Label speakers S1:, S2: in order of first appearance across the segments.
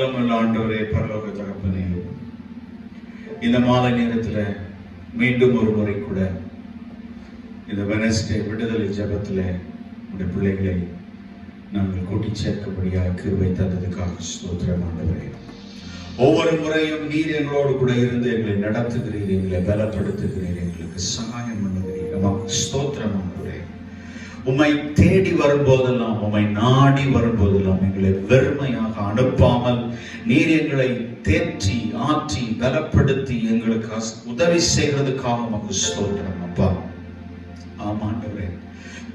S1: வல்லமையுள்ள ஆண்டவரே, பரலோக தகப்பனே, இந்த மாலை நேரத்துல மீண்டும் ஒரு முறை கூட இந்த வெனஸ்டே விடுதலை ஜெபத்துல உடைய பிள்ளைகளை நாங்கள் கூட்டி சேர்க்கபடியாக கிருபை தந்ததுக்காக ஸ்தோத்திரம் ஆண்டவரே. ஒவ்வொரு முறையும் நீர் எங்களோடு கூட இருந்து எங்களை நடத்துகிறீர், எங்களை பலப்படுத்துகிறீர், எங்களுக்கு சகாயம் பண்ணுகிறீர். நமக்கு ஸ்தோத்திரம் ஆண்டவரே. உம்மை தேடி வரும்போதெல்லாம், உம்மை நாடி வரும்போதெல்லாம் எங்களை வெறுமையாக அனுப்பாமல் நீர் எங்களை தேற்றி ஆற்றி பலப்படுத்தி எங்களுக்கு உதவி செய்வதற்காக உமக்கு ஸ்தோத்திரம் அப்பா. ஆமாண்டவரே,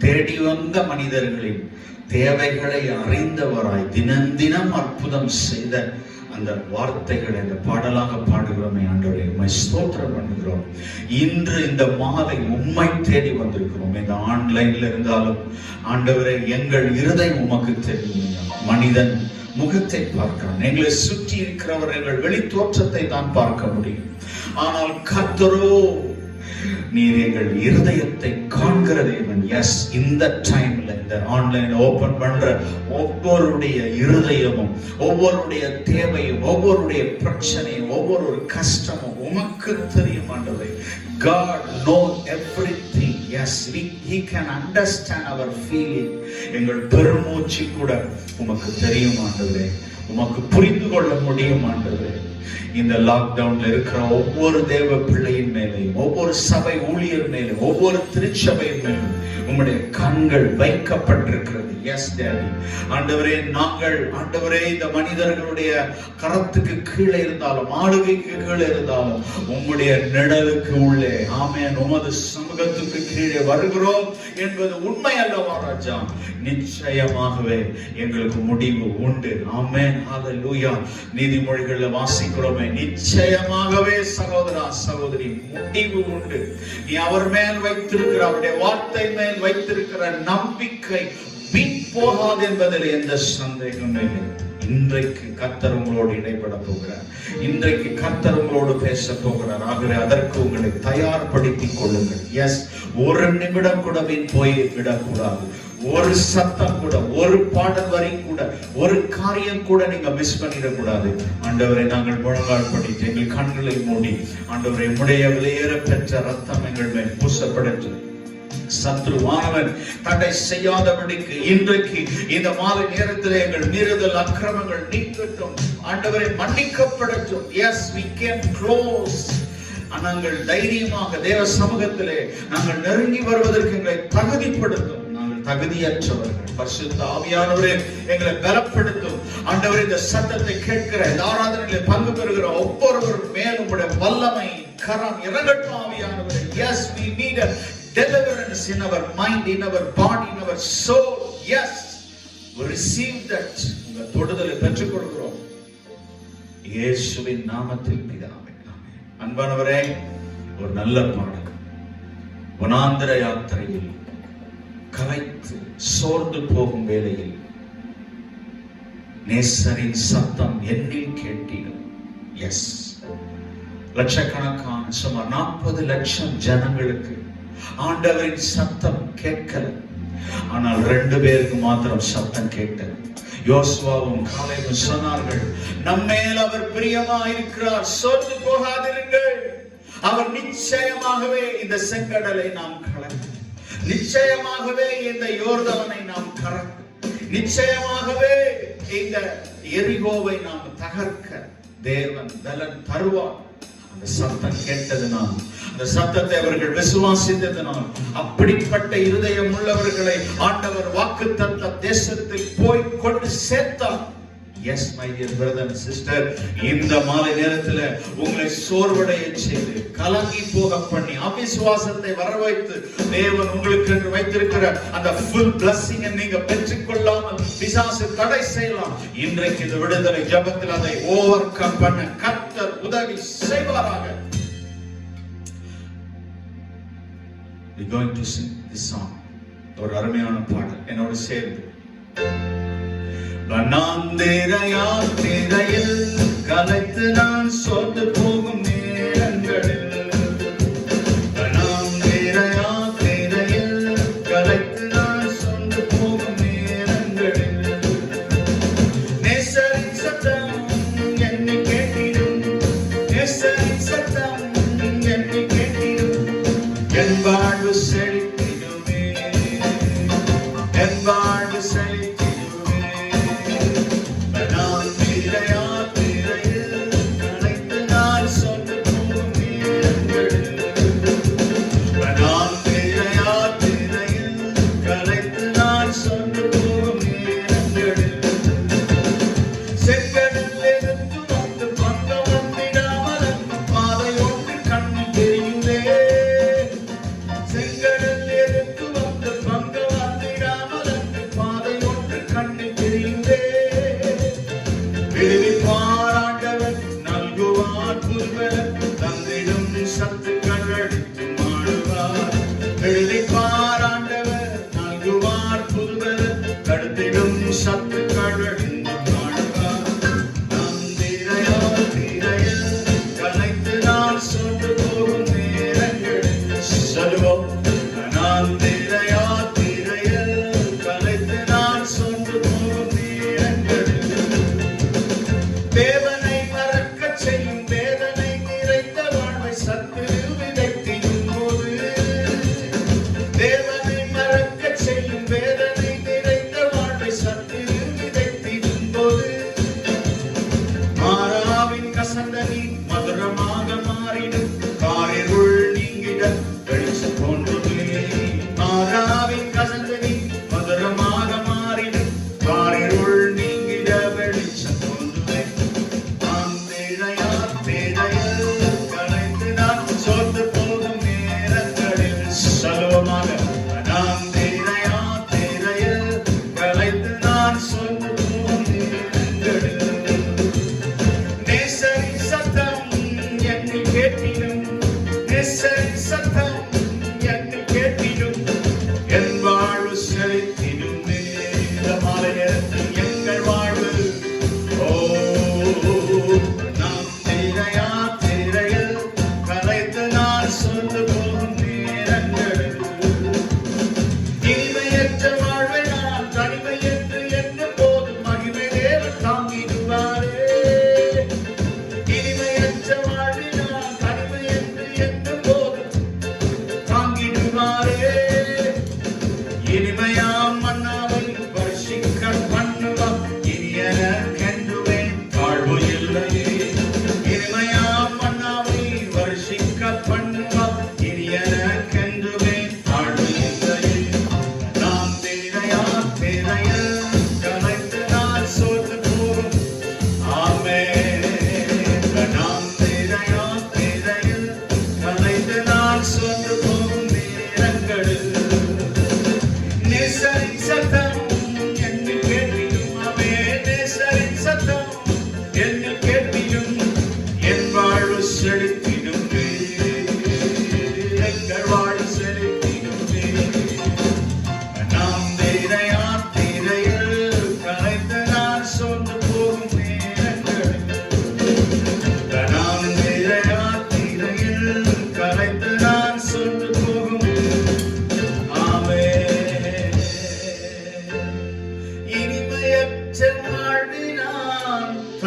S1: தேடி வந்த மனிதர்களின் தேவைகளை அறிந்தவராய் தினம் தினம் அற்புதம் செய்த அந்த வார்த்தைகளை அந்த பாடலாக பாடுகிறோமே ஆண்டவரே, உம்மை ஸ்தோத்திரம் பண்ணுகிறோம். இன்று இந்த மாலை உம்மை தேடி வந்திருக்கிறோம். இந்த ஆன்லைன்ல இருந்தாலும் ஆண்டவரே, எங்கள் இருதயம் உமக்கு தெரியும். மனிதன் முகத்தை பார்க்கிறான், எங்களை சுற்றி இருக்கிறவர்கள் வெளி தோற்றத்தை தான் பார்க்க முடியும். ஆனால் கர்த்தரோ நீர் எங்கள் இருதயத்தை காண்கிற தேவன். எஸ், இந்த டைம்ல இந்த ஆன்லைன் ஓபன் பண்ற ஒவ்வொருடைய இருதயமும், ஒவ்வொருடைய தேவையும், ஒவ்வொருடைய பிரச்சனையும், ஒவ்வொரு கஷ்டமும் உமக்கு தெரியும் ஆண்டவரே. God knows everything. Yes, he can understand our feeling. எங்கள் பெருமூச்சு கூட உமக்கு தெரியும் ஆண்டவரே, உமக்கு புரிந்து கொள்ள முடியும் ஆண்டவரே. இந்த லாக்டவுன்ல இருக்கிற ஒவ்வொரு தேவ பிள்ளையின் மேலையும், ஒவ்வொரு சபை ஊழியர் மேலும், ஒவ்வொரு திருச்சபையின் மேலும் உம்முடைய கண்கள் வைக்கப்பட்டிருக்கிறது. எஸ் டேடி ஆண்டவரே, நாங்கள் ஆண்டவரே இந்த மனிதர்களுடைய கரத்துக்கு கீழே இருந்தாலும், ஆளுகைக்கு கீழே இருந்தாலும் உம்முடைய நிழலுக்கு உள்ளே, ஆமென், உமது சமூகத்துக்கு கீழே வருகிறோம் என்பது உண்மை அல்லவா ராஜா? நிச்சயமாகவே எங்களுக்கு முடிவு உண்டு. ஆமென், ஹல்லேலூயா. நீதிமொழிகள்ல வாசிக்கிறோமே, நிச்சயமாகவே சகோதரா சகோதரி, முடிவு உண்டு. நீ அவர் மேல் வைத்திருக்கிற, அவருடைய வார்த்தை மேல் வைத்திருக்கிற நம்பிக்கை வீண் போகாது என்பதில் எந்த சந்தேகம் இல்லை. இன்றைக்கு கர்த்தர் உங்களோடு இடைப்பட போகிறார். இன்றைக்கு கர்த்தர் உங்களோடு பேச போகிறார். ஆகவே அதற்கு உங்களை தயார்படுத்திக் கொள்ளுங்கள். எஸ், ஒரு நிமிடம் கூட வீண் போய் விடக்கூடாது. ஒரு சத்தம் கூட, ஒரு பாடல் வரி கூட, ஒரு காரியம் கூட நீங்க மிஸ் பண்ணிடக்கூடாது. ஆண்டவரை, நாங்கள் முழங்கால் படித்து எங்கள் கண்களை மூடி, ஆண்டவரை, உம்முடைய விலையேற பெற்ற ரத்தம் எங்கள் மேல் பூசப்படட்டும். சத்ருவானவன் தடை செய்யாதபடிக்கு இன்றைக்கு இந்த மாலை நேரத்தில் எங்கள் மீறுதல் அக்கிரமங்கள் நீக்கட்டும். ஆண்டவரை, மன்னிக்கப்படட்டும். Yes, we came close. நாங்கள் தைரியமாக தேவ சமூகத்திலே நாங்கள் நெருங்கி வருவதற்கு எங்களை தகுதிப்படுத்தும். தகுதியற்றவர்கள், பரிசுத்த ஆவியானவரே எங்களை பலப்படுத்தும். ஆண்டவரே, இந்த சத்தத்தை கேட்கிற, இந்த ஆராதனையில் பங்கு பெறுகிற ஒவ்வொருவர் மேலும் உம்முடைய வல்லமை கரம் இறங்கட்டும் ஆவியானவரே. Yes, we need a deliverance in our mind, in our body, in our soul. Yes, we receive that. உங்க தொடுதலை பெற்றுக் கொள்கிறோம் இயேசுவின் நாமத்தில் பிதாவே, ஆமென். அன்பானவரே, ஒரு நல்ல பாடல். வனாந்திர யாத்திரையில் கலைத்து சோர்ந்து போகும் வேளையில் நேசரின் சத்தம் என்னில் கேட்டிடும். எஸ், லட்சக்கணக்கான, சுமார் 40 லட்சம் ஜனங்களுக்கு ஆண்டவரின் சத்தம் கேட்கல. ஆனால் 2 பேருக்கு மாத்திரம் சத்தம் கேட்டது. யோசுவாவும் காலேபும் சொன்னார்கள், நம்மேல் அவர் பிரியமாயிருக்கிறார், சோர்ந்து போகாதிருங்கள். அவர் நிச்சயமாகவே இந்த செங்கடலை நாம் கடந்து, நிச்சயமாகவே இந்த யோர்தானை நாம் கடந்து, நிச்சயமாகவே இந்த எரிகோவை நாம் தகர்க்க தேவன் பலன் தருவார். அந்த சத்தம் கேட்டதனால், அந்த சத்தத்தை அவர்கள் விசுவாசித்ததனால், அப்படிப்பட்ட இருதயம் உள்ளவர்களை ஆண்டவர் வாக்குத்தத்த தேசத்தில் போய் கொண்டு சேர்த்தார். Yes, my dear brother and sister, இந்த மாலை நேரத்தில் உங்களை சோர்வடைய செய்து, கலங்கி போக பண்ணி, அவிசுவாசத்தை வரவைத்து, தேவன் உங்களுக்கு என்று வைத்திருக்கிற அந்த full blessing நீங்க பெற்றுக்கொள்ளாமல் பிசாசு தடை செய்யலாம். இன்றைக்கு இந்த விடுதலை ஜெபத்தில் அதை ஓவர் கம் பண்ண கர்த்தர் உதவி செய்வாராக. We are going to sing this song. ஒரு அருமையான பாடல் என்னோடு சேர்ந்து. வனாந்திர யாத்திரையில் கலைத்து நான் சோர்ந்து போகும் நேரங்களில், வனாந்திர யாத்திரையில் கலைத்து நான் சோர்ந்து போகும் நேரங்களில், நேசரின் சத்தம்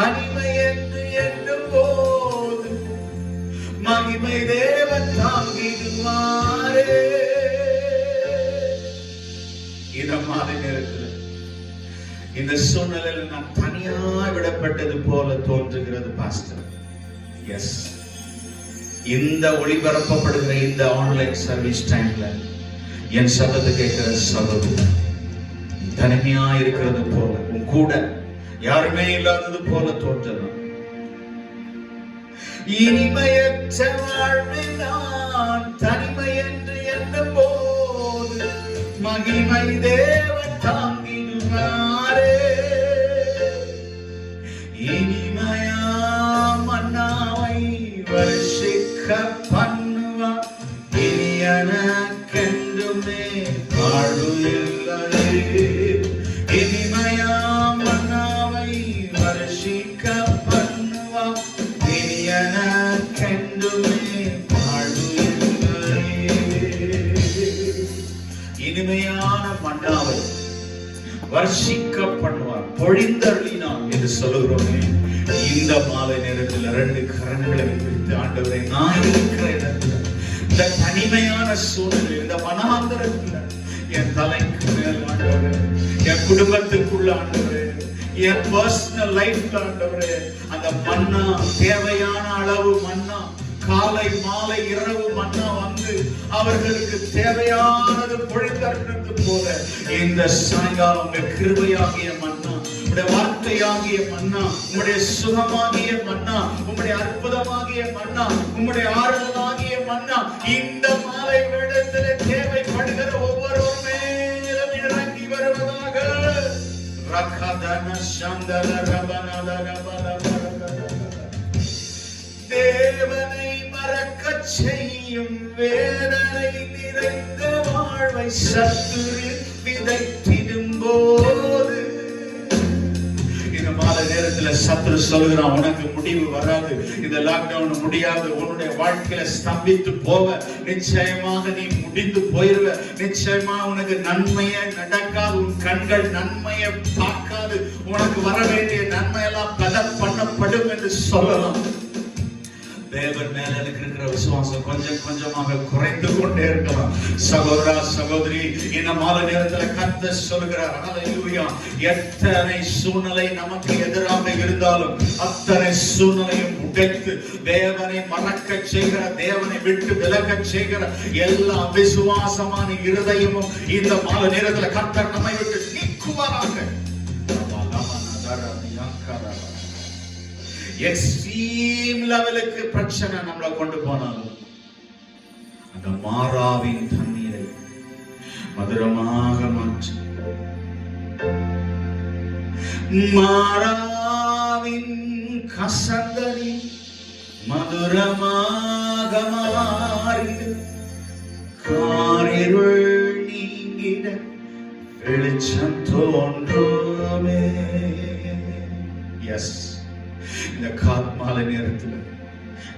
S1: தனிமை என்று எண்ணும் போது மகிமை தேவன் தாங்கிடுவாரே. இந்த மாலை நேரத்தில் இந்த சூழ்நிலையில் நான் தனியா விடப்பட்டது போல தோன்றுகிறது பாஸ்டர். எஸ், இந்த ஒளிபரப்பப்படுகிற இந்த ஆன்லைன் சர்வீஸ் டைம்ல என் சத்தத்தை கேட்கிற சகோதரி, தனிமையா இருக்கிறது போல, உன் கூட யாருமே இல்லாதது போல தோன்றலாம். இனிமையற்ற வாழ்வில் நான் தனிமை என்று எண்ணும் போது மகிமை தேவன் தாங்கிடுவாரே. இனிமையா மன்னாவை வருஷிக்க பண்ணுவார், இனியனக்கென்றுமே வாழ்வு இல்லை. இனிமையா மன்னாவை வருஷிக்க பண்ணுவார், இனியனக்கென்றுமே வாழ்வு இல்லை. இனிமையான மன்னாவை வர்ஷிக்க பண்ணுவார், பொழிந்தருளினார் என்று சொல்லுகிறோமே. இந்த மாலை நேரத்தில் 2 கரங்களை விரித்து, ஆண்டவரே, நான் இருக்கிற இடத்துல, இந்த தனிமையான சூழ்நிலை, இந்த வனாந்தரத்தில், என் தலைக்கு மேல் ஆண்டவரே, என் குடும்பத்துக்குள்ள ஆண்டவரே, என் பர்சனல் லைஃப்ல ஆண்டவரே, அந்த மன்னா, தேவையான அளவு மன்னா, காலை மாலை இரவு மன்னா வந்து அவர்களுக்கு தேவையானது பொழிந்தருளினது போல இந்த சாயங்காலம் உங்க கிருபையாகிய மன்னா, உங்களுடைய வார்த்தையாகிய மன்னா, உங்களுடைய சுகமாகிய மன்னா, உங்களுடைய அற்புதமாகிய மன்னா, உங்களுடைய ஆறுதலாகிய மன்னா இந்த மாலை வேளையிலே தேவைப்படுகிற ஒவ்வொருவர் மேலும் இறங்கி வருவதாக. ரகதன சந்தர ரபனத ரபல தேவனை மறக்கச் செய்யும் வேதனை நிறைந்த வாழ்வை சத்துரு விதைத்திடும் போது, இந்த மாலை நேரத்தில் சத்துரு சொல்கிறான், உனக்கு முடிவு வராது, இந்த லாக்டவுன் முடியாது, உன்னுடைய வாழ்க்கையில ஸ்தம்பித்து போவ, நிச்சயமாக நீ முடிந்து போயிருவ, நிச்சயமா உனக்கு நன்மையே நடக்காது, உன் கண்கள் நன்மையை பார்க்காது, உனக்கு வர வேண்டிய நன்மையெல்லாம் பலம் பண்ணப்படும் என்று சொல்லலாம். தேவன் மேல எனக்கு இருக்கிற விசுவாசம் கொஞ்சம் கொஞ்சமாக குறைந்து கொண்டே இருக்கலாம். சகோதரா, சகோதரி, இந்த மாலை நேரத்தில் கர்த்தர் சொல்கிறார், ஹல்லேலூயா, எத்தனை சூழ்நிலை நமக்கு எதிராக இருந்தாலும் அத்தனை சூழ்நிலையும் உடைத்து தேவனை மறக்க செய்கிற, தேவனை விட்டு விலக செய்கிற எல்லா விசுவாசமான இருதயமும் இந்த மாலை நேரத்தில் கர்த்தர் நம்மை விட்டு நீக்குவாராக. எக்ஸ்ட்ரீம் லெவலுக்கு பிரச்சனை நம்மளை கொண்டு போனாலும் அந்த மாறாவின் தண்ணீரை மதுரமாக மாற்று, மாறாவின் கசந்தரி மதுரமாக மாறிடு, காரிருள் நீங்கிட வெளிச்சம் தோன்றுமே. எஸ், இந்த மாலை நேரத்தில்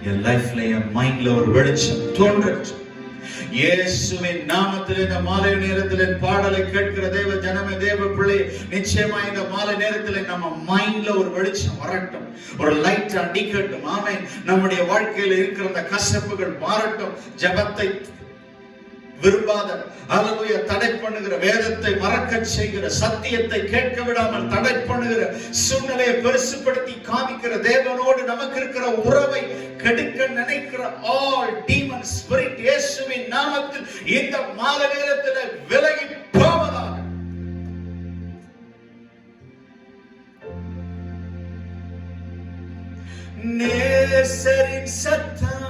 S1: என் லைஃப்ல, என் மைண்ட்ல ஒரு வெளிச்சம் தோன்றச்சு. இயேசுவின் நாமத்தில் இந்த மாலை நேரத்தில் பாடலை கேட்கிற தேவ ஜனமே, தேவ பிள்ளை, நிச்சயமா இந்த மாலை நேரத்தில் நம்ம மைண்ட்ல ஒரு வெளிச்சம் வரட்டும், ஒரு லைட் அடிக்கட்டும். ஆமென். நம்முடைய வாழ்க்கையில் இருக்கிற அந்த கசப்புகள் மாறட்டும். ஜெபத்தை விரும்பாத, ஹல்லேலூயா, தடை பண்ணுகிற, வேதத்தை மறக்க செய்கிற, சத்தியத்தை கேட்க விடாமல் தடை பண்ணுகிற, சூழ்நிலையை பெருசுபடுத்தி காமிக்கிற, தேவனோடு நமக்கு இருக்கிற உறவை கெடுக்க நினைக்கிற all demon spirit இயேசுவின் நாமத்தில் இந்த மாலை நேரத்தில் விலகி போவதாக. நேசரின் சத்தம்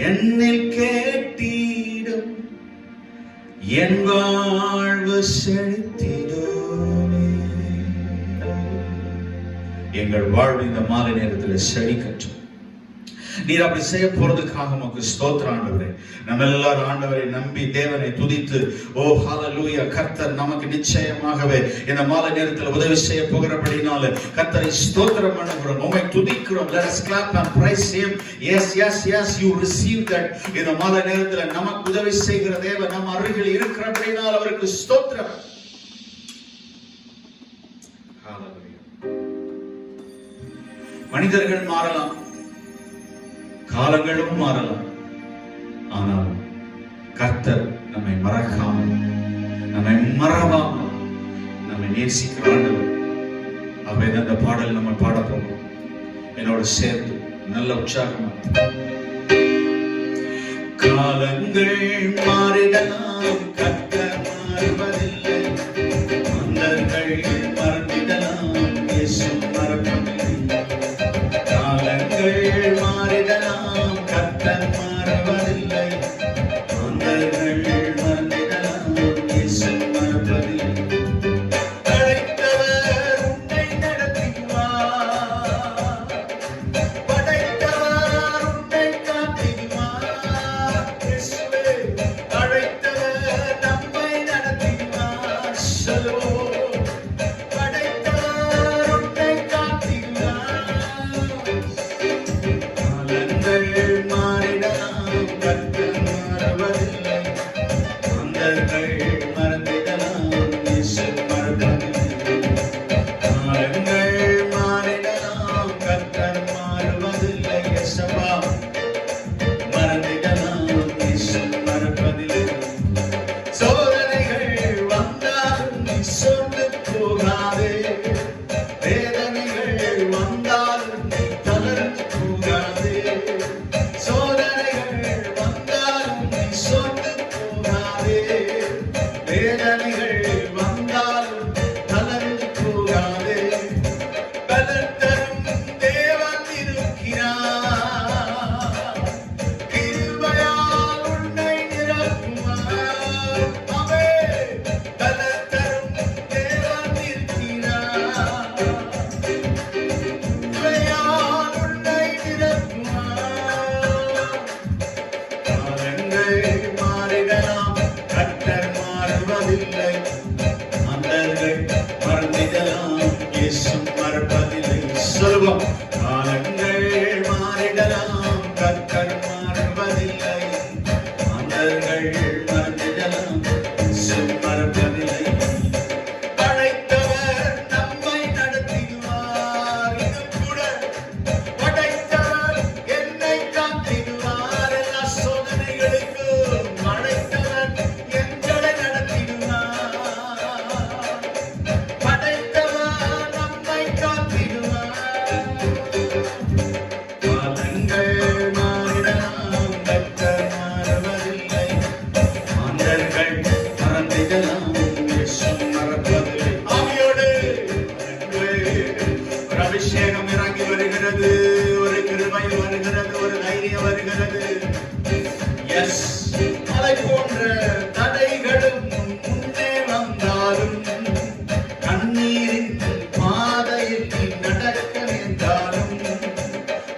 S1: என்னில் கேட்டிடும், என் வாழ்வு செழித்திடுமே. எங்கள் வாழ்வு இந்த மாலை நேரத்தில் செழிக்கட்டும். நீர் அப்படி செய்ய போறதுக்காக உமக்கு ஸ்தோத்திரம் ஆண்டவரே. நம்ம எல்லாரும் ஆண்டவரை நம்பி தேவனை துதித்து, ஓ ஹல்லேலூயா, கர்த்தர் நமக்கு நிச்சயமாகவே இந்த மாலை நேரத்தில் உதவி செய்ய போகிறபடினால கர்த்தரை ஸ்தோத்திரம் பண்ணுகிறோம், உம்மை துதிக்கிறோம். Let us clap and praise him. Yes, yes, yes, you receive that. இந்த மாலை நேரத்தில் நமக்கு உதவி செய்கிற தேவன் நம்ம அருகில் இருக்கிறபடினால அவருக்கு ஸ்தோத்திரம். ஹல்லேலூயா. மனிதர்கள் மாறலாம், காலங்களும் மாறலாம். ஆனால் கர்த்தர் நம்மை மறக்காமல், நம்மை மறவாமல், நம்மை நேசிக்கிற ஆண்டவர். அவை அந்த பாடல் நம்ம பாட போகிறோம். என்னோட சேர்ந்து நல்ல உற்சாகமா. காலங்கள் மாறிடலாம், கர்த்தர் மாறுவதில்லை. மன்னர்கள் மறந்திடலாம், இயேசு மறப்பதில்லை. காலங்கள் மாறிடலாம், கர்த்தர் மாறுவதில்லை. மன்னர்கள் மறந்திடலாம், இயேசு மறப்பதில்லை. காலங்கள் மாறிடலாம், கர்த்தர் மாறுவதில்லை. மன்னர்கள் மறந்திடலாம், இயேசு மறப்பதில்லை. படைத்தவர் நம்மை நடத்திடுவார், இது கூட படைத்தவர் என்னை காத்திடுவார். எல்லா சோதனைகளுக்கும் படைத்தவர் எங்களை நடத்திடுவார். படைத்தவர் நம்மை காத்திடுவார். அபிஷேகம் இறங்கி வருகிறது, ஒரு கிருபை வருகிறது, ஒரு தைரியம் வருகிறது. எஸ், மலை போன்ற தடைகளும் முன்னே வந்தாலும், கண்ணீரின் பாதையில் நீ நடக்க நேர்ந்தாலும்,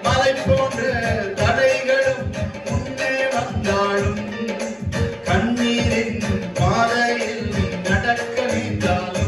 S1: மலை போன்ற தடைகளும் முன்னே வந்தாலும், கண்ணீரின் பாதையில் நீ நடக்க நேர்ந்தாலும்,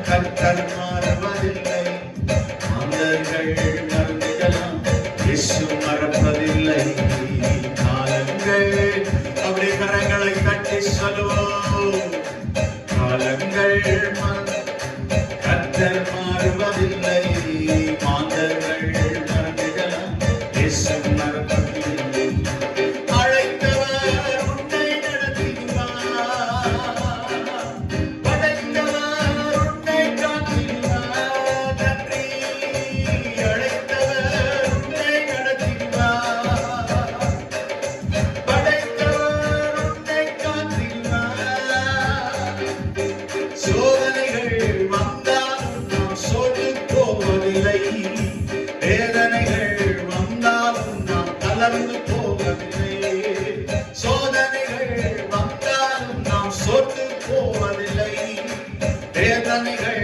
S1: கர்த்தர் மாறுவதில்லை. மன்னர்கள் மறந்திடலாம், இயேசு மறப்பதில்லை. காலங்கள், அப்படி கரங்களை கட்டி சொல்லுவோம். காலங்கள் கர்த்தர் மாறுவதில்லை. மாந்தர்கள் மறந்திடலாம், இயேசு மறப்பதில்லை. அழைத்தவர் உன்னை நடத்திடுவார். சோதனைகள் வந்தாலும் நாம் சோர்ந்து போவதில்லை. வேதனைகள் வந்தாலும் நாம் தளர்ந்து போவதில்லை. சோதனைகள் வந்தாலும் நாம் சோர்ந்து போவதில்லை. வேதனைகள்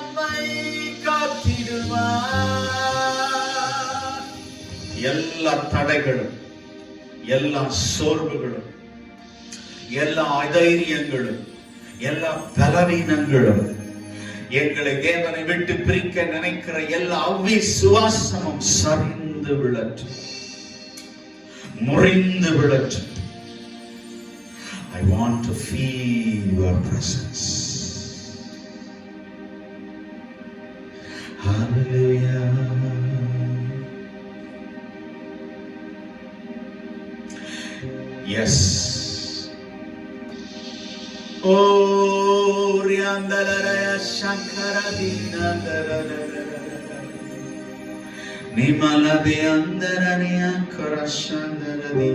S1: நம்மை காத்திடுவார். எல்லா தடைகளும், எல்லா சோர்வுகளும், எல்லா அதைரியங்களும், எல்லா பலவீனங்களும், எங்களை தேவனை விட்டு பிரிக்க நினைக்கிற எல்லா அவிசுவாசமும் சரிந்து விழட்டும், முறிந்து விழட்டும். I want to feel your presence. Hallelujah. Yes. Oh, Riandalaraya Shankaradinandara Nimalade Andarania Karashandaradi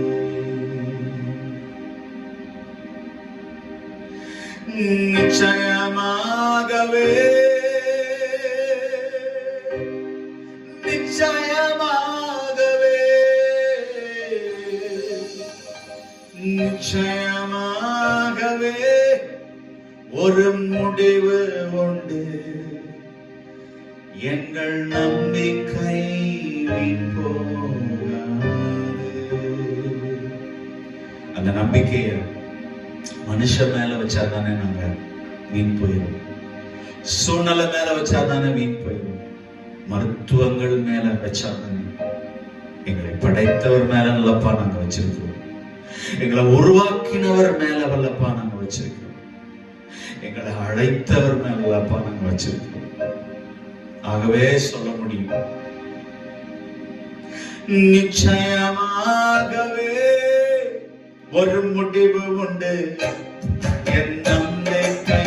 S1: நிச்சயமாகவே நிச்சயமாகவே நிச்சயமாகவே ஒரு முடிவு உண்டு. எங்கள் நம்பிக்கை போகாது. அந்த நம்பிக்கைய மனுஷன் மேல வச்சாதானே நாங்க வீண் போயிடும். சூழ்நிலை மேல வச்சாதானே வீண் போயிடும். மருத்துவங்கள் மேல வச்சாதானே. எங்களை படைத்தவர் மேல நல்லப்பா நாங்க வச்சிருக்கிறோம். எங்களை உருவாக்கினவர் மேல வல்லப்பா நாங்க வச்சிருக்கிறோம். எங்களை அழைத்தவர் மேல வல்லப்பா நாங்க வச்சிருக்கிறோம். ஆகவே சொல்ல முடியும், நிச்சயமாகவே ஒரு முடிவு உண்டு. என் நம்பிக்கை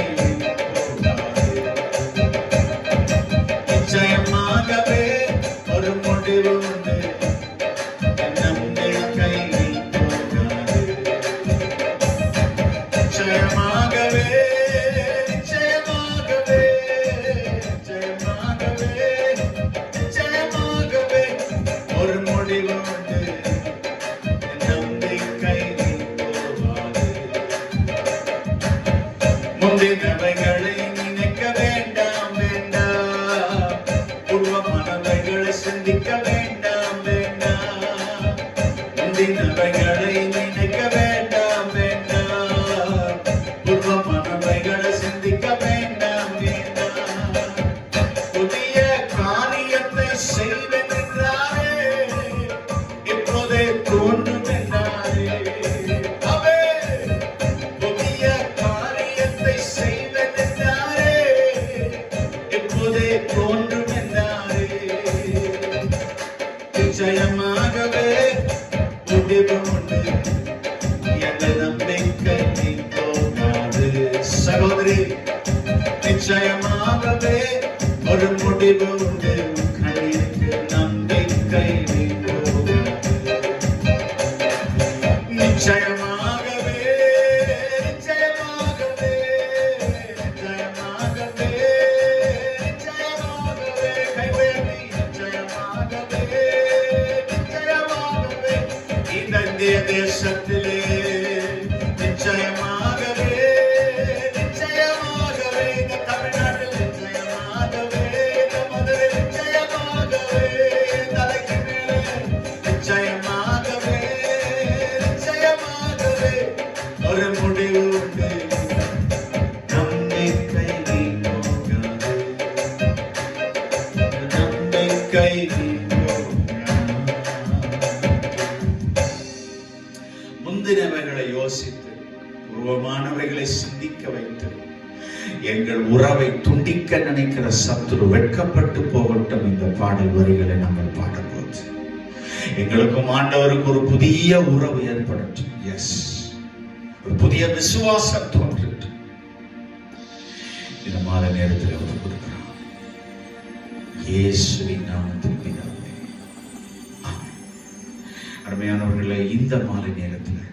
S1: போகாது. நிச்சயமாகவே ஒரு முடிவு உண்டு. என் நம்பிக்கை போகாது. நிச்சயமாகவே நிச்சயமாகவே நிச்சயமாகவே நிச்சயமாகவே ஒரு முடிவு உண்டு. முந்தினவைகளை நினைக்க வேண்டாம் வேண்டாம். பூர்வமானவைகளை சிந்திக்க வேண்டாம் வேண்டாம். முந்தினவைகளை நினைக்க வேண்டாம் வேண்டாம். பூர்வமானவைகளை சிந்திக்க வேண்டாம் வேண்டாம். புதிய காரியத்தை செய்வேன் என்றாரே, இப்போதே தோன்றும் என்றாரே. தோன்றும் என்றாரே. நிச்சயமாகவே முடிவு உண்டு. எங்கள் நம்பிக்கை போகாது. சகோதரி, நிச்சயமாகவே ஒரு முடிவு உண்டு. கண்ணிற்கு நம்பிக்கை போகாது. நிச்சயமாகவே நிச்சயமாக நினைத்து எங்கள் உறவை துண்டிக்க நினைக்கிற சத்துரு வெட்கப்பட்டு போகட்டும். இந்த பாடல் வரிகளை நாங்கள் பாடும்போது எங்களுக்கும் ஆண்டவருக்கு ஒரு புதிய உறவு ஏற்படட்டும். எஸ், ஒரு புதிய விசுவாசம் தோன்றட்டும். இந்த மாலை நேரத்தில் அவர் கொடுக்கிறார். இயேசுவின் நாமத்தில் பிதாவே, ஆமென். அருமையானவர்களே, இந்த மாலை நேரத்தில்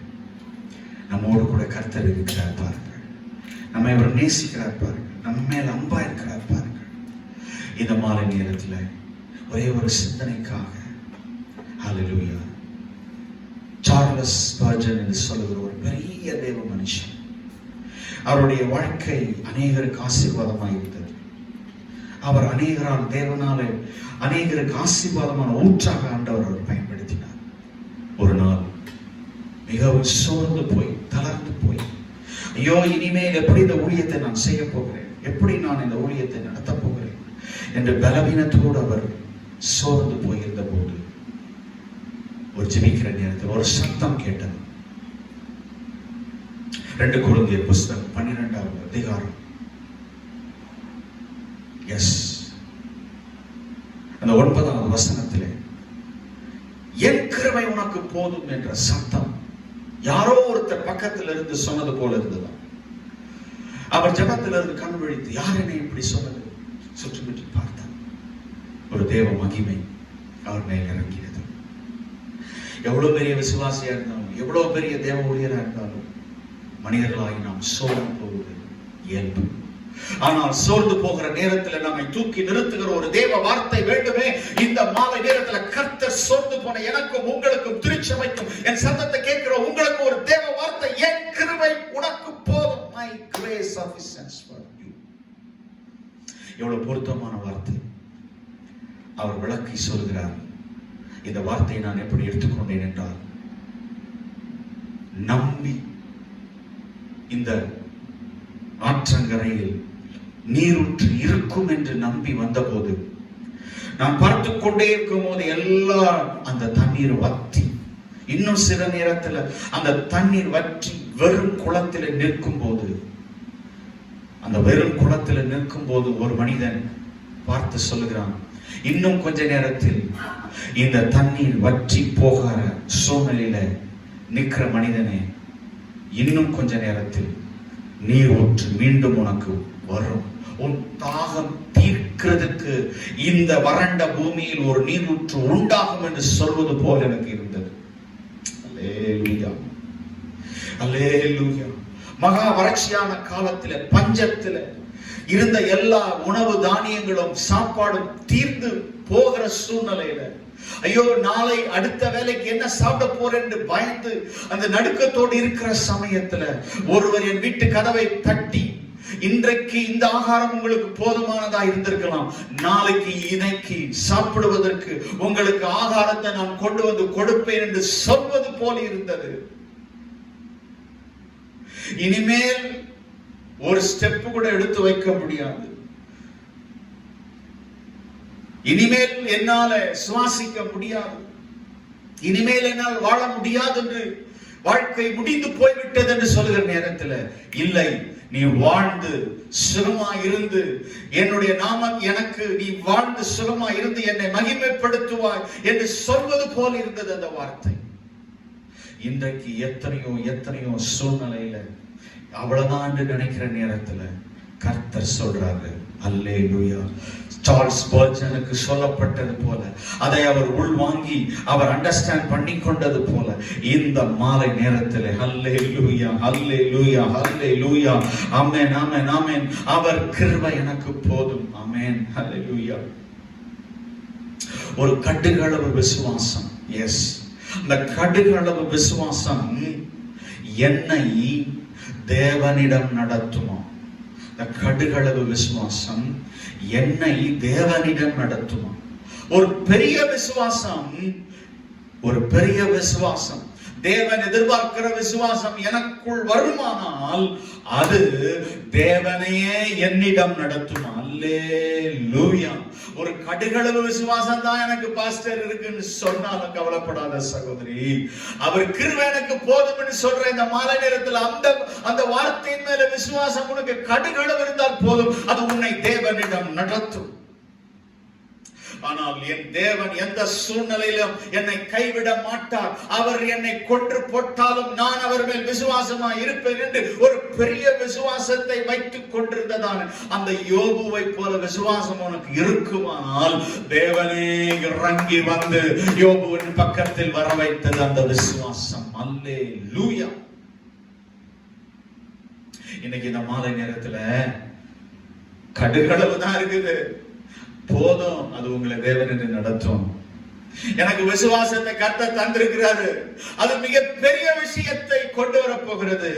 S1: நம்மோடு கூட கர்த்தர் இருக்கிறார் பாருங்கள். நம்மை அவர் நேசிக்கிறார் பாருங்கள். நம்ம மேல் அன்பா இருக்கிறார் பாருங்கள். இந்த மாலை நேரத்தில் ஒரே ஒரு சிந்தனைக்காக, ஹல்லேலூயா, சார்லஸ் ஸ்பர்ஜன் என்று சொல்லுகிற ஒரு பெரிய தேவ மனுஷன், அவருடைய வாழ்க்கை அநேகருக்கு ஆசீர்வாதமாக இருந்தது. அவர் அநேகரால் தேவனால அநேகருக்கு ஆசீர்வாதமான ஊற்றாக ஆண்டவர் அவர் பயன்படுத்தினார். ஒரு நாள் மிகவும் சோர்ந்து போய் தளர்ந்து போய், ஐயோ, இனிமேல் எப்படி இந்த ஊழியத்தை நான் செய்ய போகிறேன், எப்படி நான் இந்த ஊழியத்தை நடத்த போகிறேன் என்ற பலவீனத்தோடு அவர் சோர்ந்து போயிருந்த போது ஒரு ஜெபிக்கிற நேரத்தில் ஒரு சத்தம் கேட்டது. 2 கொரிந்தியர் புஸ்தகம் 12வது அதிகாரம், எஸ், அந்த 9வது வசனத்திலே, என் கிருபை உனக்கு போதும் என்ற சத்தம் யாரோ ஒருத்தர் பக்கத்தில் இருந்து சொன்னது போல இருந்தது. அவர் ஜெபத்திலிருந்து கண் விழித்து, யார் என்னை இப்படி சொன்னது? சுற்றுமுற்றி பார்த்தார். ஒரு தேவ மகிமை அவர் மேல் இறங்கியது. எவ்வளவு பெரிய விசுவாசியா இருந்தாலும், எவ்வளவு பெரிய தேவ ஊழியரா இருந்தாலும், மனிதர்களாகி நாம் சோர்ந்து போவது இயல்பு. ஆனால் சோர்ந்து போகிற நேரத்தில் நம்மை தூக்கி நிறுத்துகிற ஒரு தேவ வார்த்தை வேண்டுமே. இந்த மாலை நேரத்தில் கர்த்தர் சோர்ந்து போன எனக்கும் உங்களுக்கும் திருச்சபைக்கும் என் சத்தத்தை கேட்கிற உங்களுக்கு ஒரு தேவ வார்த்தை, என் கிருபை உனக்கு போதும். My grace sufficient for you. எவ்வளவு பொருத்தமான வார்த்தை. அவர் விளக்கி சொல்கிறார். இந்த வார்த்தையை நான் எப்படி எடுத்துக்கொண்டேன் என்றால், நம்பி இந்த ஆற்றங்கரையில் நீரூற்று இருக்கும் என்று நம்பி வந்தபோது, நான் பார்த்து கொண்டே இருக்கும் போது எல்லாம் அந்த தண்ணீர் வற்றி, இன்னும் சில நேரத்தில் அந்த தண்ணீர் வற்றி வெறும் குளத்தில் நிற்கும் போது, அந்த வெறும் குளத்தில் நிற்கும் போது ஒரு மனிதன் பார்த்து சொல்லுகிறான், இன்னும் கொஞ்ச நேரத்தில் இந்த தண்ணீர் வற்றி போகிற சூழ்நிலையில நிற்கிற மனிதனே, இன்னும் கொஞ்ச நேரத்தில் நீர் ஊற்று மீண்டும் உனக்கு வரும். உன் தாகம் தீர்க்கிறதுக்கு இந்த வறண்ட பூமியில் ஒரு நீரூற்று உண்டாகும் என்று சொல்வது போல் எனக்கு இருந்தது. அல்லேலூயா, அல்லேலூயா. மகா வறட்சியான காலத்தில், பஞ்சத்தில் இருந்த எல்லா உணவு தானியங்களும் சாப்பாடும் தீர்ந்து போகிற சூழ்நிலையில, ஐயோ, நாளை அடுத்த வேலைக்கு என்ன சாப்பிட போறேன் என்று பயந்து அந்த நடுக்கத்தோடு இருக்கிற சமயத்துல ஒருவர் என் வீட்டு கதவை தட்டி, இன்றைக்கு இந்த ஆகாரம் உங்களுக்கு போதுமானதா இருந்திருக்கலாம், நாளைக்கு இன்னைக்கு சாப்பிடுவதற்கு உங்களுக்கு ஆகாரத்தை நான் கொண்டு வந்து கொடுப்பேன் என்று சொல்வது போல இருந்தது. இனிமேல் ஒரு ஸ்டெப் கூட எடுத்து வைக்க முடியாது. இனிமேல் என்னால சுவாசிக்க முடியாது, இனிமேல் என்னால் வாழ முடியாது என்று, வாழ்க்கை முடிந்து போய்விட்டது என்று சொல்லுகிற நேரத்தில், இல்லை, நீ வாழ்ந்து சுகமா இருந்து என்னுடைய நாமம் எனக்கு, நீ வாழ்ந்து சுகமா இருந்து என்னை மகிமைப்படுத்துவாய் என்று சொல்வது போல இருந்தது அந்த வார்த்தை. இன்றைக்கு எத்தனையோ எத்தனையோ சூழ்நிலையில அவ்வளவுதான் என்று நினைக்கிற நேரத்துல கர்த்தர் சொல்றாரு, அல்லேலூயா. சார்ல்ஸ் ஸ்பர்ஜனுக்கு சொல்லப்பட்டது போல, அதை அவர் உள்வாங்கி அவர் அண்டர்ஸ்டாண்ட் பண்ணி கொண்டது போல, இந்த மாலை நேரத்தில் அல்லேலூயா, அல்லேலூயா, அல்லேலூயா, ஆமென், ஆமென், ஆமென், அவர் கிருபை எனக்கு போதும். ஆமென், அல்லேலூயா. ஒரு கடுகளவு விசுவாசம், எஸ், அந்த கடுகளவு விசுவாசம் என்னை தேவனிடம் நடத்துமா? இந்த கடுகளவு விசுவாசம் என்னை தேவனிடம் நடத்துமா? ஒரு பெரிய விசுவாசம், ஒரு பெரிய விசுவாசம், தேவன் எதிர்பார்க்கிற விசுவாசம் எனக்குள் வருமானால் அது தேவனையே என்னிடம் நடத்துமா? அல்லேலூயா. ஒரு கடுகளவு விசுவாசம் தான் எனக்கு பாஸ்டர் இருக்குன்னு சொன்னாலும் கவலைப்படாத சகோதரி, அவர் கிருபை எனக்கு போதும்னு சொல்ற இந்த மாலை நேரத்தில் அந்த வார்த்தையின் மேல விசுவாசம் உனக்கு கடுகளவு இருந்தால் போதும், அது உன்னை தேவனிடம் நடத்தும். ஆனால் என் தேவன் எந்த சூழ்நிலையிலும் என்னை கைவிட மாட்டார், அவர் என்னை கொன்று போட்டாலும் நான் அவர் மேல் விசுவாசமா இருப்பேன் என்று ஒரு பெரிய விசுவாசத்தை வைத்துக் கொண்டிருந்ததான அந்த யோபுவை போல விசுவாசம் உனக்கு இருக்குமானால் தேவனே இறங்கி வந்து யோபுவின் பக்கத்தில் வர வைத்தது அந்த விசுவாசம். அல்லேலூயா. இன்னைக்கு இந்த மாலை நேரத்துல கடுகளவு தான் இருக்குது, போதும், அது உங்களை தேவன் என்று நடத்தும். எனக்கு விசுவாசத்தை கர்த்தர் தந்திருக்கிறாரு, அது மிக பெரிய விஷயத்தை கொண்டு வர போகிறது,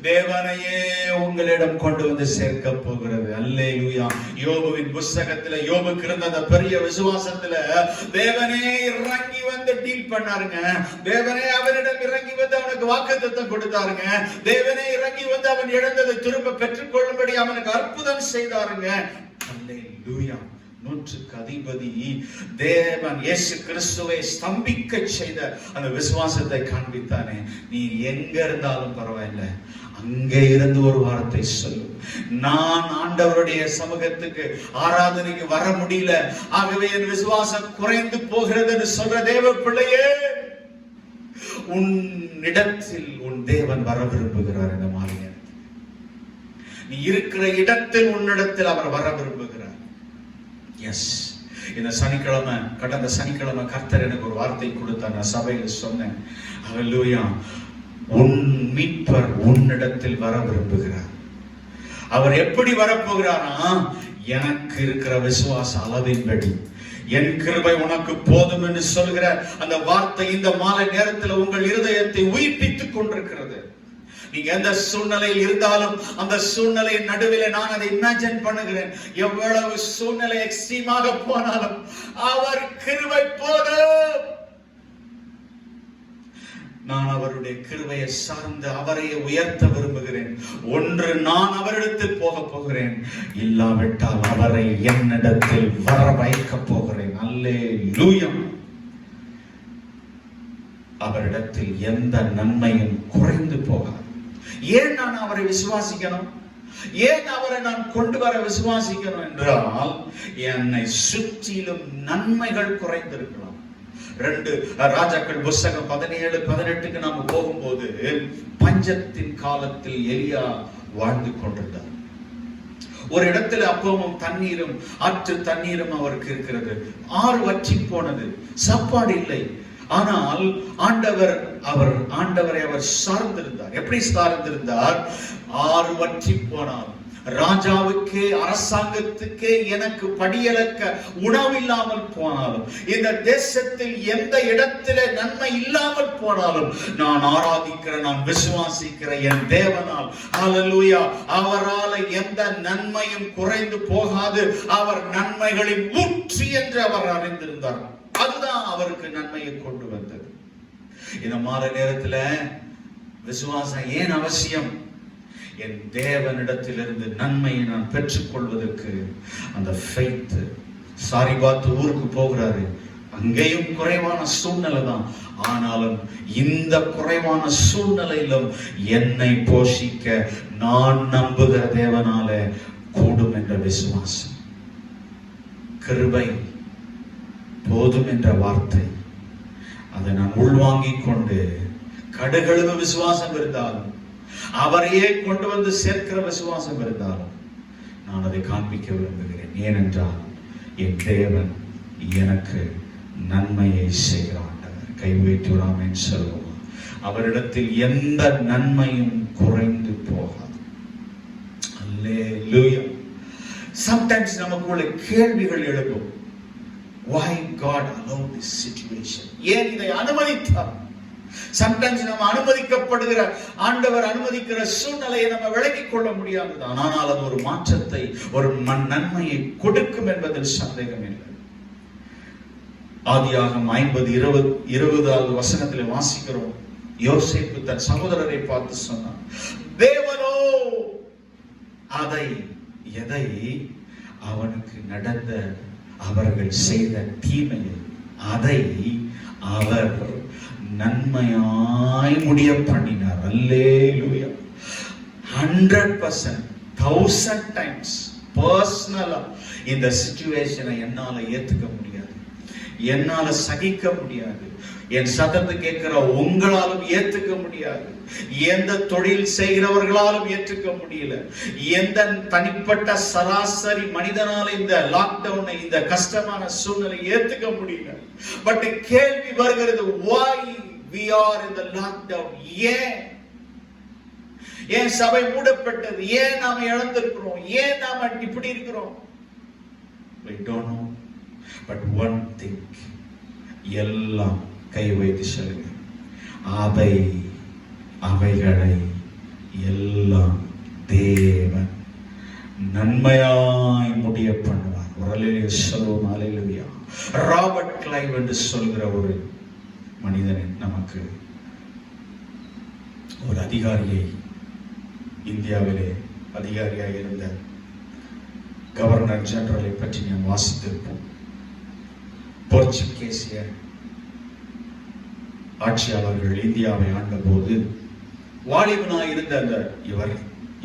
S1: தேவனையே உங்களிடம் கொண்டு வந்து சேர்க்க போகிறது. அல்லேலூயா. யோபுவின் புத்தகத்துல யோபுக்கு இருந்த அந்த பெரிய விசுவாசத்துல தேவனே இறங்கி வந்து டீல் பண்ணாருங்க. தேவனே அவனிடம் இறங்கி வந்து அவனுக்கு வாக்குத்தத்தம் கொடுத்தாருங்க. தேவனே இறங்கி வந்து அவன் இழந்ததை திரும்ப பெற்றுக் கொள்ளும்படி அவனுக்கு அற்புதம் செய்தாருங்க. அல்லேலூயா. 100க்கு அதிபதி தேவன் இயேசு கிறிஸ்துவை ஸ்தம்பிக்க செய்த அந்த விசுவாசத்தை காண்பித்தானே. நீ எங்க இருந்தாலும் பரவாயில்லை, அங்கே இருந்து ஒரு வார்த்தை சொல்லு, நான் ஆண்டவருடைய சமூகத்துக்கு ஆராதனைக்கு வர முடியல, ஆகவே என் விசுவாசம் குறைந்து போகிறது சொல்ற தேவ பிள்ளையே, உன்னிடத்தில் உன் தேவன் வர விரும்புகிறார். இந்த மாதிரி நீ இருக்கிற இடத்தில் உன்னிடத்தில் அவர் வர விரும்புகிறார். எஸ், இந்த சனிக்கிழமை, கடந்த சனிக்கிழமை கர்த்தர் எனக்கு ஒரு வார்த்தை கொடுத்தார். நான் சபையில் சொன்னேன், ஹல்லேலூயா, உன் மீட்பர் உன்னிடத்தில் வர விரும்புகிறார். அவர் எப்படி வரப்போகிறாரா? எனக்கு இருக்கிற விசுவாச அளவின்படி என் கிருபை உனக்கு போதும் என்று சொல்கிற அந்த வார்த்தை இந்த மாலை நேரத்தில் உங்கள் இருதயத்தை உயிர்ப்பித்துக் கொண்டிருக்கிறது. நீங்க எந்த சூழ்நிலையில் இருந்தாலும் அந்த சூழ்நிலையின் நடுவில் நான் அதை இமேஜின் பண்ணுகிறேன். எவ்வளவு சூழ்நிலை எக்ஸ்ட்ரீமாக போனாலும் அவர் கிருபை போதும். நான் அவருடைய கிருபையை சார்ந்து அவரையே உயர்த்த விரும்புகிறேன். ஒன்று, நான் அவரிடத்தில் போக போகிறேன், இல்லாவிட்டால் அவரை என்னிடத்தில் வர வைக்க போகிறேன். அல்லேலூயா. அவரிடத்தில் எந்த நன்மையும் குறைந்து போகாது. ஏன் நான் அவரை விசுவாசிக்கணும்? ஏன் அவரை நான் கொண்டு வர விசுவாசிக்கணும் என்றால், என்னை சுற்றிலும் நன்மைகள் குறைந்திருக்கலாம். 2 ராஜாக்கள் புத்தகம் 17-18க்கு நாம போகும்போது, பஞ்சத்தின் காலத்தில் எலியா வாழ்ந்து கொண்டிருந்தார். ஒரு இடத்துல அப்பமும் தண்ணீரும் ஆற்று தண்ணீரும் அவருக்கு இருக்கிறது. ஆறு வற்றி போனது, சாப்பாடு இல்லை. ஆனால் ஆண்டவரை அவர் சார்ந்திருந்தார். எப்படி சார்ந்திருந்தார்? ஆறு வற்றி போனார், ராஜாவுக்கே அரசாங்கத்துக்கே எனக்கு படியலக்க உணவில்லாமல் போனாலும், இந்த தேசத்தில் எந்த இடத்திலே நன்மை இல்லாமல் போனாலும், நான் ஆராதிக்கிற, நான் விசுவாசிக்கிற என் தேவனால், ஹல்லேலூயா, அவரால் எந்த நன்மையும் குறைந்து போகாது. அவர் நன்மைகளின் ஊற்று என்று அவர் அறிந்திருந்தார். அதுதான் அவருக்கு நன்மையை கொண்டு வந்தது. இந்த மாலை நேரத்துல விசுவாசம் ஏன் அவசியம்? என் தேவனிடத்திலிருந்து நன்மையை நான் பெற்றுக் கொள்வதற்கு அந்த ஃபெய்த். சாரிபாத் ஊருக்கு போகிறாரு, அங்கேயும் குறைவான சூழ்நிலை தான். ஆனாலும் இந்த குறைவான சூழ்நிலையிலும் என்னை போஷிக்க நான் நம்புகிற தேவனால கூடும் என்ற விசுவாசம், கிருபை போதும் என்ற வார்த்தை, அதை நான் உள்வாங்கிக் கொண்டு கடுகளவு விசுவாசம் இருந்தாலும், அவரையே கொண்டு வந்து சேர்க்கிற விசுவாசம் இருந்தாலும் நான் அதை காண்பிக்க விரும்புகிறேன். ஏனென்றால் என் தேவன் எனக்கு நன்மையை செய்கிறான். கைவேற்றுராமன் சொல்லுவோம், அவரிடத்தில் எந்த நன்மையும் குறைந்து போகாது. அல்லேலூயா. சம்டைம்ஸ் நமக்குள்ள கேள்விகள் எழுப்பும். Why God allowed this situation? ஏன் இதை அனுமதித்தார்? Sometimes நம்ம அனுமதிக்கப்படுகிற, ஆண்டவர் அனுமதிக்கிற சூழ்நிலையை நம்ம விளங்கிக் கொள்ள முடியாதுதான். ஆனால் அது ஒரு மாற்றத்தை, ஒரு நன்மையை கொடுக்கும் என்பதில் சந்தேகம் இல்லை. ஆதியாகமம் 50:20 வசனத்தில் வாசிக்கிறோம். யோசேப்பு தன் சகோதரரை பார்த்து சொன்னார், தேவனோ எதை அவனுக்கு நடந்த அவர்கள் செய்த தீமையை அதை அவர் நன்மையாய் முடிய பண்ணினார். அல்லேலூயா. 100%, 1000 times பர்சனலா இந்த சிச்சுவேஷனை என்னால ஏத்துக்க முடியாது, என்னால சகிக்க முடியாது, என் சத்தத்தை கேட்கிற உங்களாலும் ஏத்துக்க முடியாது, எந்த தொழில் செய்கிறவர்களாலும் ஏற்றுக்க முடியல, எந்த தனிப்பட்ட சராசரி மனிதனால இந்த லாக்டவுனை, இந்த கஷ்டமான சூழ்நிலை ஏத்துக்க முடியல. பட் கேள்வி வருகிறது, why we are in the lockdown? ஏன் சபை மூடப்பட்டது? ஏன் நாம இழந்திருக்கிறோம்? ஏன் நாம இப்படி இருக்கிறோம்? We don't know. But one thing, எல்லாம் கை வைத்து சொல்லுங்க, அவைகளை எல்லாம் தேவன் நன்மையாய் முடிய பண்ணுவார். ஒரு சொல்லுவோம். அல்லேலூயா. ராபர்ட் கிளைவ் என்று சொல்கிற ஒரு மனிதன் நமக்கு ஒரு அதிகாரியை, இந்தியாவிலே அதிகாரியாக இருந்த கவர்னர் ஜெனரலை பற்றி நாம் வாசித்திருப்போம். போர்ச்சுகீசிய ஆட்சியாளர்கள் இந்தியாவை ஆண்ட போது வாலிபனாய் இருந்த அந்த இவர்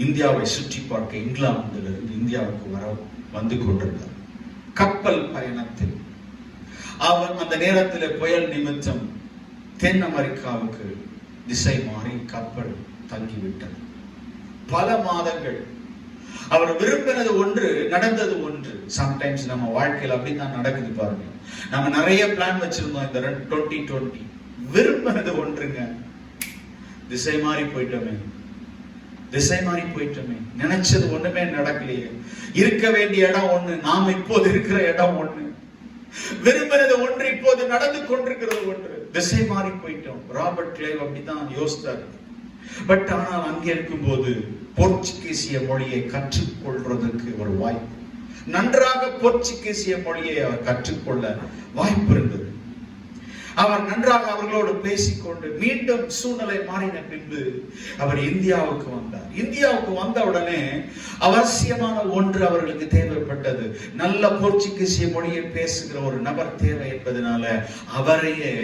S1: இந்தியாவை சுற்றி பார்க்க இங்கிலாந்திலிருந்து இந்தியாவுக்கு வந்து கொண்டிருந்தார். கப்பல் பயணத்தில் அவர் அந்த நேரத்தில் புயல் நிமித்தம் தென் அமெரிக்காவுக்கு திசை மாறி கப்பல் தங்கிவிட்டது. பல மாதங்கள் அவர் விரும்பினது ஒன்று, நடந்தது ஒன்று. சம்டைம்ஸ் நம்ம வாழ்க்கையில் அப்படிதான் நடக்குது பாருங்க. நம்ம நிறைய பிளான் வச்சிருந்தோம் இந்த 2020, விரும்பினது ஒன்றுங்க, திசை மாறி போயிட்டோமே, நினைச்சது ஒண்ணுமே நடக்கலையே. இருக்க வேண்டிய இடம் ஒண்ணு, நாம இப்போது இருக்கிற இடம் ஒண்ணு, விரும்பினது ஒன்று, இப்போது நடந்து கொண்டிருக்கிறது ஒன்று, திசை மாறி போயிட்டோம். ராபர்ட் கிளைவ் அப்படிதான் யோசித்தார். பட் ஆனால் அங்கே இருக்கும்போது போர்ச்சுகீசிய மொழியை கற்றுக்கொள்றதுக்கு ஒரு வாய்ப்பு, நன்றாக போர்ச்சுகீசிய மொழியை அவர் கற்றுக்கொள்ள வாய்ப்பு இருந்தது. அவர் நன்றாக அவர்களோடு பேசிக்கொண்டு மீண்டும் சூழ்நிலை மாறின பின்பு அவர் இந்தியாவுக்கு வந்தார். இந்தியாவுக்கு வந்த உடனே அவசியமான ஒன்று அவர்களுக்கு தேவைப்பட்டது. நல்ல போர்ச்சுகீசிய மொழியை பேசுகிற ஒரு நபர் தேவை என்பதனால அவரையே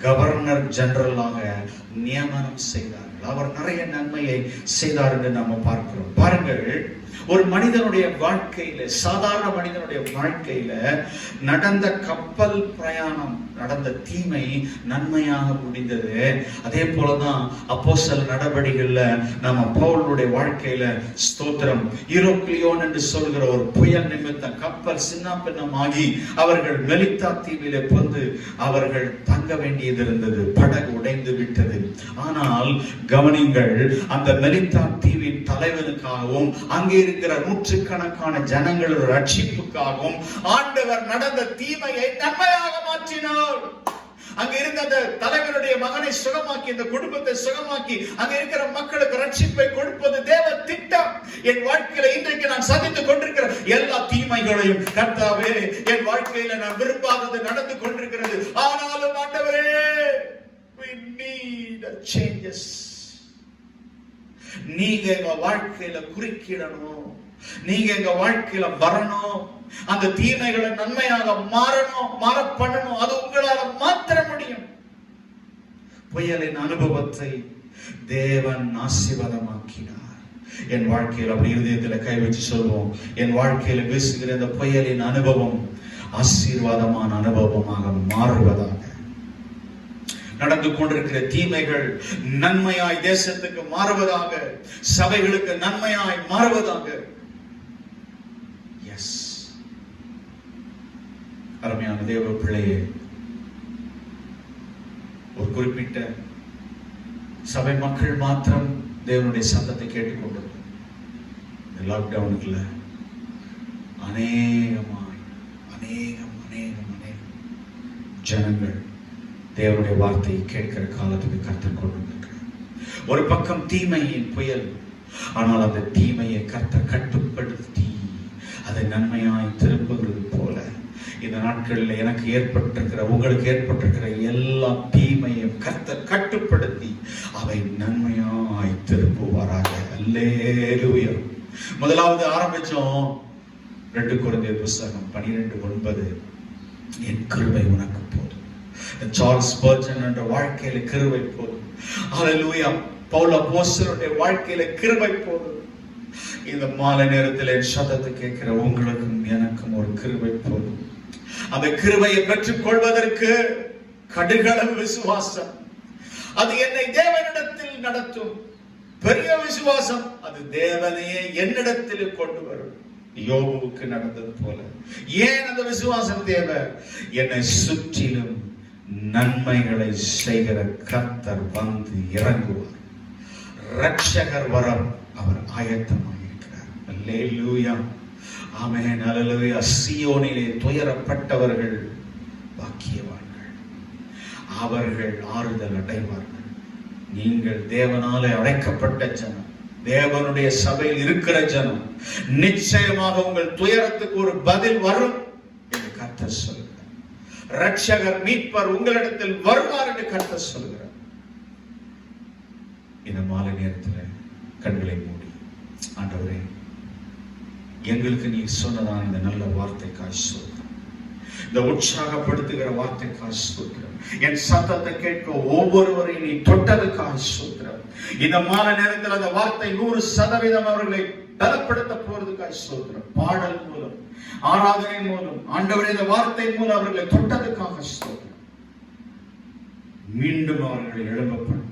S1: கவர்னர் ஜெனரலாக நியமனம் செய்தார்கள். அவர் நிறைய நன்மையை செய்தார் என்று நாம பார்க்கிறோம். பாருங்கள், ஒரு மனிதனுடைய வாழ்க்கையில, சாதாரண மனிதனுடைய வாழ்க்கையில நடந்த கப்பல் பிரயாணம், நடந்த தீமை நன்மையாக முடிந்தது. அதே போலதான் அப்போஸ்தலர் நடவடிக்கைகள்ல நம்ம பவுலுடைய வாழ்க்கையில ஸ்தோத்திரம், யூரோக்ளியோன் என்று சொல்கிற ஒரு புயல் நிமித்தம் கப்பல் சின்னாபின்னமாகி அவர்கள் மெலித்தா தீவிலே வந்து அவர்கள் தங்க வேண்டியது இருந்தது. படகு உடைந்து விட்டது. ஆனால் கவனிங்கள், அந்த மெலித்தா தீவின் தலைவனுக்காகவும் அங்கே இருக்கிற நூற்றுக்கணக்கான ஜனங்கள் ரட்சிப்புக்காகவும் ஆண்டவர் நடந்த தீமையை நன்மையாக மாற்றினார். அங்க இருந்த அந்த தலைவனுடைய மகனை சுகமாக்கி, இந்த குடும்பத்தை சுகமாக்கி, அங்க இருக்கிற மக்களுக்கு ரட்சிப்பை கொடுப்பது தேவ திட்டம். என் வாழ்க்கையில இன்றைக்கு நான் சந்தித்துக் கொண்டிருக்கிற எல்லா தீமைகளையும் கர்த்தாவே, என் வாழ்க்கையில நான் விரும்பாதது நடந்து கொண்டிருக்கிறது. ஆனாலும் ஆண்டவரே, we need changes. நீங்க எங்க வாழ்க்கையில குறுக்கிடணும், நீங்க எங்க வாழ்க்கையில வரணும், அந்த தீமைகளை நன்மையாக மாற பண்ணணும். அது உங்களால மாற்ற முடியும். புயலின் அனுபவத்தை தேவன் ஆசீர்வாதமாக்கினார். என் வாழ்க்கையில் அப்படி இருதயத்துல கை வச்சு சொல்வோம், என் வாழ்க்கையில வீசுகிற இந்த புயலின் அனுபவம் ஆசீர்வாதமான அனுபவமாக மாறுவதாக. நடந்து கொண்டிருக்கிற தீமைகள் நன்மையாய் தேசத்துக்கு மாறுவதாக, சபைகளுக்கு நன்மையாய் மாறுவதாக. எஸ், அருமையான தேவ பிள்ளையே, ஒரு குறிப்பிட்ட சபை மக்கள் மாத்திரம் தேவனுடைய சத்தத்தை கேட்டுக்கொண்டது. இந்த லாக்டவுனுக்குள்ள அநேகம் ஜனங்கள் தேவனுடைய வார்த்தையை கேட்கிற காலத்துக்கு கர்த்தர் கொண்டு வந்திருக்கிறார். ஒரு பக்கம் தீமையின் புயல், ஆனால் அந்த தீமையை கர்த்தர் கட்டுப்படுத்தி அதை நன்மையாய் திருப்புகிறது போல இந்த நாட்களில் எனக்கு ஏற்பட்டிருக்கிற, உங்களுக்கு ஏற்பட்டிருக்கிற எல்லா தீமையும் கர்த்தர் கட்டுப்படுத்தி அவை நன்மையாய் திருப்புவாராக. அல்லேலூயா. முதலாவது ஆரம்பிச்சோம் 2 கொரிந்தியர் புத்தகம் 12:9, என் கிருபை உனக்கு போதும். சார்ல்ஸ் ஸ்பர்ஜன் என்ற வாழ்க்கையில கிருபை போதும். ஹல்லேலூயா. பவுல் அப்போஸ்தலனுடைய வாழ்க்கையில கிருபை போதும். இந்த மாலை நேரத்தில் என் சத்தத்தை கேட்கிற உங்களுக்கும் எனக்கும் ஒரு கிருபை போதும். அந்த கிருபையை பெற்றுக் கொள்வதற்கு கடுகளவு விசுவாசம், அது என்னை தேவனிடத்தில் நடத்தும். பெரிய விசுவாசம், அது தேவனையே என்னிடத்தில் கொண்டு வரும். யோபுவுக்கு நடந்தது போல. ஏன் அந்த விசுவாசம் தேவை? என்னை சுற்றிலும் நன்மைகளை செய்கிற கர்த்தர் வந்து இறங்குவார். ரட்சகர் வரம் அவர் ஆயத்தமாயிருக்கிறார். அல்லேலூயா, ஆமென், அல்லேலூயா. சீயோனிலே துயரப்பட்டவர்கள் பாக்கியவான்கள், அவர்கள் ஆறுதல் அடைவார்கள். நீங்கள் தேவனாலே அழைக்கப்பட்ட ஜனம், தேவனுடைய சபையில் இருக்கிற ஜனம், நிச்சயமாக உங்கள் துயரத்துக்கு ஒரு பதில் வரும் என்று கர்த்தர் சொல்கிறார். ரட்சகர் மீட்பர் உங்களிடத்தில் வருவார் என்று கர்த்தர் சொல்கிறார். இந்த மாலை நேரத்தில் கண்களை மூடி, ஆண்டவரே, எங்களுக்கு நீ சொன்னதான் இந்த நல்ல வார்த்தைக்காய் சொல்கிறேன், இந்த உற்சாகப்படுத்துகிற வார்த்தைக்காய் சொல்கிறேன், என் சத்தத்தை கேட்க ஒவ்வொருவரையும் நீ தொட்டதுக்காக சொல்கிறேன். இந்த மாலை நேரத்தில் அந்த வார்த்தை 100% அவர்களை பலப்படுத்த போறதுக்காக சொல்கிறேன். பாடல் மூலம், ஆராதனை மூலம், ஆண்டவரே இந்த வார்த்தை மூலம் அவர்களை தொட்டதுக்காக சொல்கிறேன். மீண்டும் அவர்களை எழுப்பப்படும்,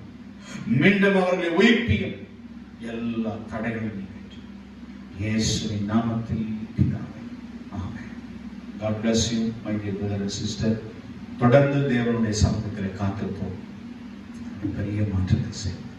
S1: மீண்டும் அவர்களை உயிர்ப்பியும் எல்லா தடைகளும் இயேசுவின் நாமத்தில் பிதாவே, ஆமென். God bless you, my dear brother and sister. தொடர்ந்து தேவனுடைய சமூகத்தில் காத்திருப்போம். பெரிய மாற்றத்தை செய்யும்.